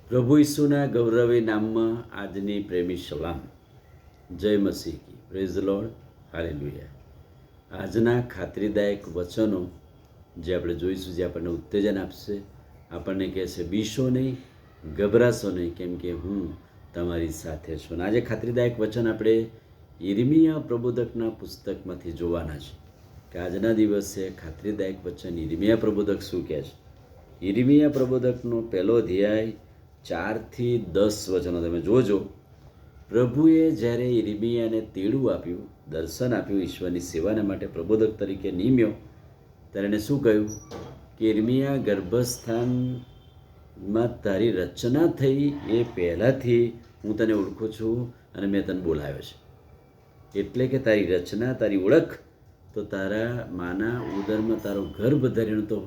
પ્રભુ ઈસુના ગૌરવી નામમાં આજની પ્રેમી સલામ. જય મસીહ કી. Praise the lord. હાલેલુયા. આજના ખાતરીદાયક વચનો જે આપણે જોઈશું, જે આપણને ઉત્તેજન આપશે, આપણને કહેશે બીશો નહીં, ગભરાશો નહીં, કેમ કે હું તમારી સાથે છું. આજે ખાતરીદાયક વચન આપણે યિર્મયાહ પ્રબોધકના પુસ્તકમાંથી જોવાના છે કે આજના દિવસે ખાતરીદાયક વચન યિર્મયાહ પ્રબોધક શું કહે છે. યિર્મયાહ પ્રબોધકનો પહેલો અધ્યાય 4 થી 10 વચનો તમે જોજો. પ્રભુએ જ્યારે યિર્મયાહને તેડું આપ્યું, દર્શન આપ્યું, ઈશ્વરની સેવાને માટે પ્રબોધક તરીકે નિમ્યો, ત્યારે એને શું કહ્યું કે યિર્મયાહ, ગર્ભસ્થાનમાં તારી રચના થઈ એ પહેલાંથી હું તને ઓળખું છું અને મેં તને બોલાવ્યો છે. એટલે કે તારી રચના, તારી ઓળખ તો તારા માના ઉદરમાં તારો ગર્ભ ધર્યો તો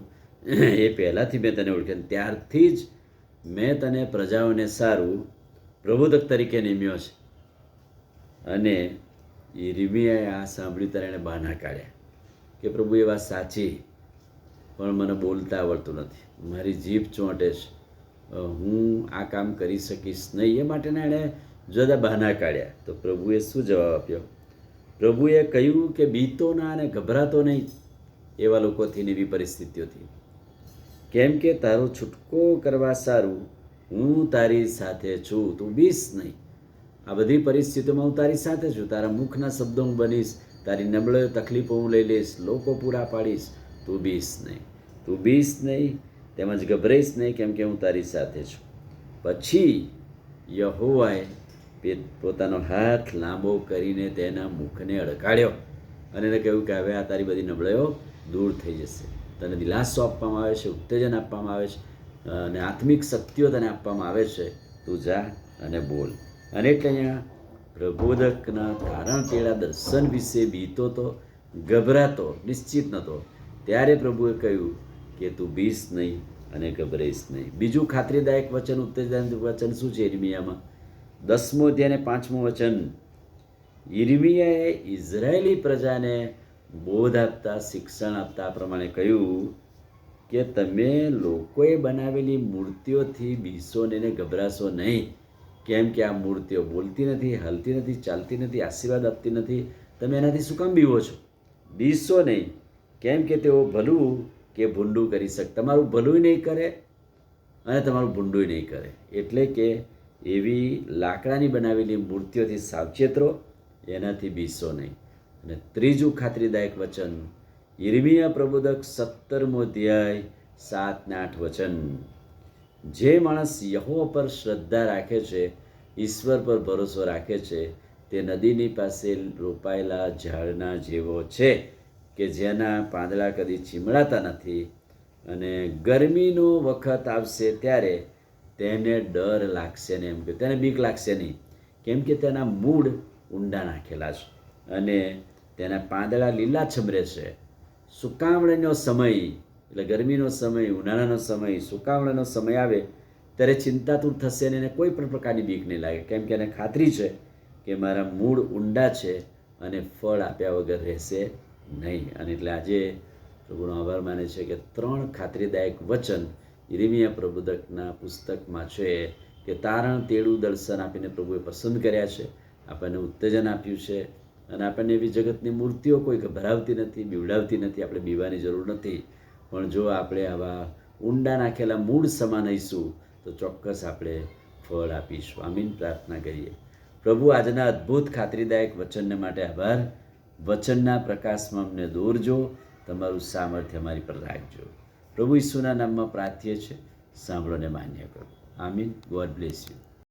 એ પહેલાંથી મેં તને ઓળખ્યો, ત્યારથી જ મેં તને પ્રજાઓને સારું પ્રબોધક તરીકે નિમ્યો છે. અને યિર્મયાહે આ સાંભળ્યું ત્યારે એણે બહાના કાઢ્યા કે પ્રભુ, એ વાત સાચી, પણ મને બોલતા આવડતું નથી, મારી જીભ ચોંટે છે, હું આ કામ કરી શકીશ નહીં. એ માટેના એણે જુદા બહાના કાઢ્યા. તો પ્રભુએ શું જવાબ આપ્યો? પ્રભુએ કહ્યું કે બીતો ના અને ગભરાતો નહીં એવા લોકોથી, એવી પરિસ્થિતિઓથી, કેમ કે તારો છૂટકો કરવા સારું હું તારી સાથે છું. તું બીસ નહીં. આ બધી પરિસ્થિતિઓમાં હું તારી સાથે છું. તારા મુખના શબ્દો હું બનીશ, તારી નબળો તકલીફો હું લઈ લઈશ, લોકો પૂરા પાડીશ. તું બીસ નહીં, તું બીસ નહીં, તેમજ ગભરાઈશ નહીં, કેમ કે હું તારી સાથે છું. પછી યહોવાએ પોતાનો હાથ લાંબો કરીને તેના મુખને અડકાડ્યો અને એને કહ્યું કે હવે આ તારી બધી નબળાઈઓ દૂર થઈ જશે. તને દિલાસો આપવામાં આવે છે, ઉત્તેજન આપવામાં આવે છે અને આત્મિક શક્તિઓ તને આપવામાં આવે છે. તું જા અને બોલ. અને એટલે અહીંયા પ્રબોધકના તારણ તેડા દર્શન વિશે બીતો તો, ગભરાતો, નિશ્ચિત નહોતો, ત્યારે પ્રભુએ કહ્યું કે તું બીસ નહીં અને ગભરાઈશ નહીં. બીજું ખાતરીદાયક વચન, ઉત્તેજન વચન શું છે યિર્મયાહમાં? 10મો અધ્યાય અને 5મું વચન. યિર્મયાહે ઇઝરાયેલી પ્રજાને બોધ આપતા, શિક્ષણ આપતા આ પ્રમાણે કહ્યું કે તમે લોકોએ બનાવેલી મૂર્તિઓથી બીસો ને ગભરાશો નહીં, કેમ કે આ મૂર્તિઓ બોલતી નથી, હલતી નથી, ચાલતી નથી, આશીર્વાદ આપતી નથી. તમે એનાથી શું કામ બીવો છો? બીસો નહીં, કેમ કે તેઓ ભલું કે ભૂંડું કરી શકે, તમારું ભલું નહીં કરે અને તમારું ભૂંડું નહીં કરે. એટલે કે એવી લાકડાની બનાવેલી મૂર્તિઓથી સાવચેત રહો, એનાથી બીસો નહીં. અને ત્રીજું ખાતરીદાયક વચન, યિર્મયાહ પ્રબોધક 17મો અધ્યાય 7 ને 8 વચન. જે માણસ યહોવા પર શ્રદ્ધા રાખે છે, ઈશ્વર પર ભરોસો રાખે છે, તે નદીની પાસે રોપાયેલા ઝાડના જેવો છે કે જેના પાંદડા કદી ચીમડાતા નથી, અને ગરમીનો વખત આવશે ત્યારે તેને ડર લાગશે ને, એમ કે તેને બીક લાગશે નહીં, કેમ કે તેના મૂળ ઊંડા નાખેલા છે અને તેના પાંદડા લીલાછમ રહેશે. સુકામણીનો સમય, એટલે ગરમીનો સમય, ઉનાળાનો સમય, સુકામણીનો સમય આવે ત્યારે ચિંતાતુર થશે અને એને કોઈ પણ પ્રકારની બીક નહીં લાગે, કેમ કે એને ખાતરી છે કે મારા મૂળ ઊંડા છે અને ફળ આપ્યા વગર રહેશે નહીં. અને એટલે આજે પ્રભુનો આભાર માને છે કે 3 ખાતરીદાયક વચન યિર્મયાહ પ્રબોધકના પુસ્તકમાં છે કે તારણ તેડું દર્શન આપીને પ્રભુએ પસંદ કર્યા છે, આપણને ઉત્તેજન આપ્યું છે અને આપણને એવી જગતની મૂર્તિઓ કોઈ ગભરાવતી નથી, બીવડાવતી નથી. આપણે બીવાની જરૂર નથી, પણ જો આપણે આવા ઊંડા નાખેલા મૂળ સમાન હઈશું તો ચોક્કસ આપણે ફળ આપીશું. આમીન. પ્રાર્થના કરીએ. પ્રભુ, આજના અદ્ભુત ખાતરીદાયક વચનને માટે આભાર. વચનના પ્રકાશમાં અમને દોરજો, તમારું સામર્થ્ય અમારી પર રાખજો. પ્રભુ ઈસુના નામમાં પ્રાર્થીએ છે, સાંભળોને માન્ય કરો. આમીન. God bless you.